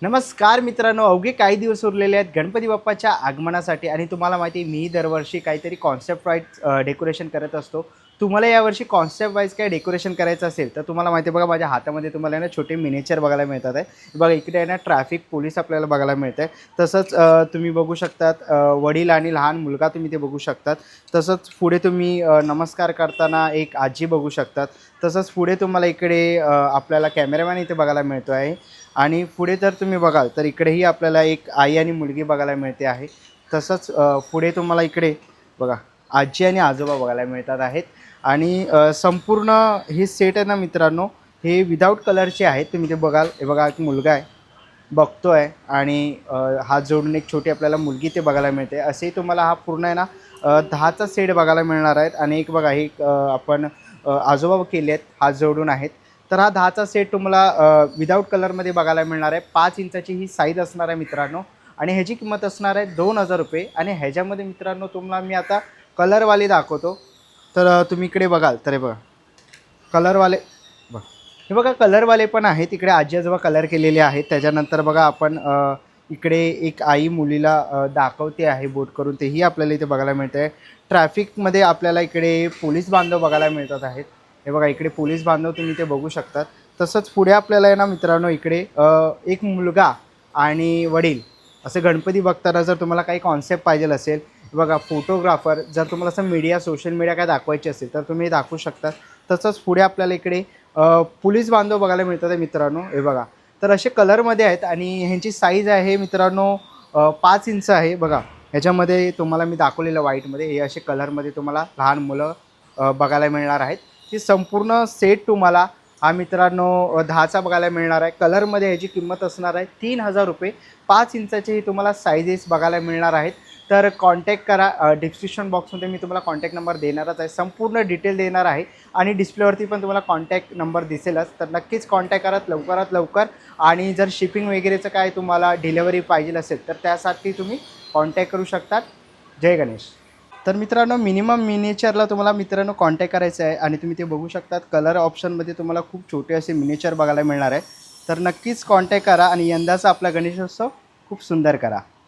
नमस्कार मित्रांनो, अवघे काही दिवस उरलेले आहेत गणपती बाप्पाच्या आगमनासाठी आणि तुम्हाला माहिती आहे मी दरवर्षी काहीतरी कॉन्सेप्ट वाईज डेकोरेशन करत असतो. तुम्हाला यावर्षी कॉन्सेप्ट वाईज काय डेकोरेशन करायचं असेल तर तुम्हाला माहिती आहे बघा माझ्या हातामध्ये तुम्हाला ना छोटे मिनिएचर बघायला मिळतात आहे. बघा इकडे आहे ना ट्रॅफिक पोलीस आपल्याला बघायला मिळत आहे. तसंच तुम्ही बघू शकतात वडील आणि लहान मुलगा तुम्ही ते बघू शकतात. तसंच पुढे तुम्ही नमस्कार करताना एक आजी बघू शकतात. तसंच पुढे तुम्हाला इकडे आपल्याला कॅमेरामॅन इथे बघायला मिळतो आहे. आणि पुढे जर तुम्ही बघाल तर इकडेही आपल्याला एक आई आणि मुलगी बघायला मिळते आहे. तसंच पुढे तुम्हाला इकडे बघा आजी आणि आजोबा बघायला मिळतात आहेत. आणि संपूर्ण हे सेट आहे ना मित्रांनो, हे विदाऊट कलरचे आहेत. तुम्ही ते बघाल, हे बघा एक मुलगा आहे बघतो आहे आणि हात जोडून एक छोटी आपल्याला मुलगी ते बघायला मिळते. असेही तुम्हाला हा पूर्ण आहे ना 10चा सेट बघायला मिळणार आहेत. आणि एक बघा हे आपण आजोबा केले आहेत, हात जोडून आहेत. तर हा 10चा सेट तुम्हाला विदाऊट कलरमध्ये बघायला मिळणार आहे. 5 इंचाची ही साईज असणार आहे मित्रांनो. आणि ह्याची किंमत असणार आहे 2000 रुपये. आणि ह्याच्यामध्ये मित्रांनो तुम्हाला मी आता कलरवाले दाखवतो. तर तुम्ही इकडे बघाल तर हे बघा कलरवाले बघा, हे बघा कलरवाले पण आहेत. इकडे आजी आजोबा कलर केलेले आहेत. त्याच्यानंतर बघा आपण इकडे एक आई मुलीला दाखवते आहे बोट करून, तेही आपल्याला इथे बघायला मिळतं आहे. ट्रॅफिकमध्ये आपल्याला इकडे पोलीस बांधव बघायला मिळतात आहेत. हे बघा इकडे पोलीस बांधव तुम्ही ते बघू शकतात. तसंच पुढे आपल्याला आहे ना मित्रांनो इकडे एक मुलगा आणि वडील असे गणपती बघताना जर तुम्हाला काही कॉन्सेप्ट पाहिजे असेल, बघा फोटोग्राफर जर तुम्हाला असं मीडिया सोशल मीडिया काय दाखवायची असेल तर तुम्ही दाखवू शकता. तसंच पुढे आपल्याला इकडे पोलीस बांधव बघायला मिळतात आहे मित्रांनो. हे बघा तर असे कलरमध्ये आहेत आणि ह्यांची साईज आहे मित्रांनो 5 इंच आहे. बघा ह्याच्यामध्ये तुम्हाला मी दाखवलेलं व्हाईटमध्ये हे असे कलरमध्ये तुम्हाला लहान मुलं बघायला मिळणार आहेत. ही संपूर्ण सेट तुम्हाला हा मित्रांनो 10चा बघायला मिळणार आहे. कलरमध्ये ह्याची किंमत असणार आहे 3000 रुपये. 5 इंचाचेही तुम्हाला साईजेस बघायला मिळणार आहेत. तर कॉन्टॅक्ट करा. डिस्क्रिप्शन बॉक्समध्ये मी तुम्हाला कॉन्टॅक्ट नंबर देणारच आहे, संपूर्ण डिटेल देणार आहे. आणि डिस्प्लेवरती पण तुम्हाला कॉन्टॅक्ट नंबर दिसेलच. तर नक्कीच कॉन्टॅक्ट करा लवकरात लवकर. आणि जर शिपिंग वगैरेचं काय तुम्हाला डिलेवरी पाहिजे असेल तर त्यासाठी तुम्ही कॉन्टॅक्ट करू शकतात. जय गणेश. तर मित्रांनो मिनिमम मिनिएचरला तुम्हाला मित्रांनो कॉन्टॅक्ट करायचं आहे. आणि तुम्ही ते बघू शकतात कलर ऑप्शनमध्ये तुम्हाला खूप छोटे असे मिनिएचर बघायला मिळणार आहे. तर नक्कीच कॉन्टॅक्ट करा आणि यंदाचा आपला गणेशोत्सव खूप सुंदर करा.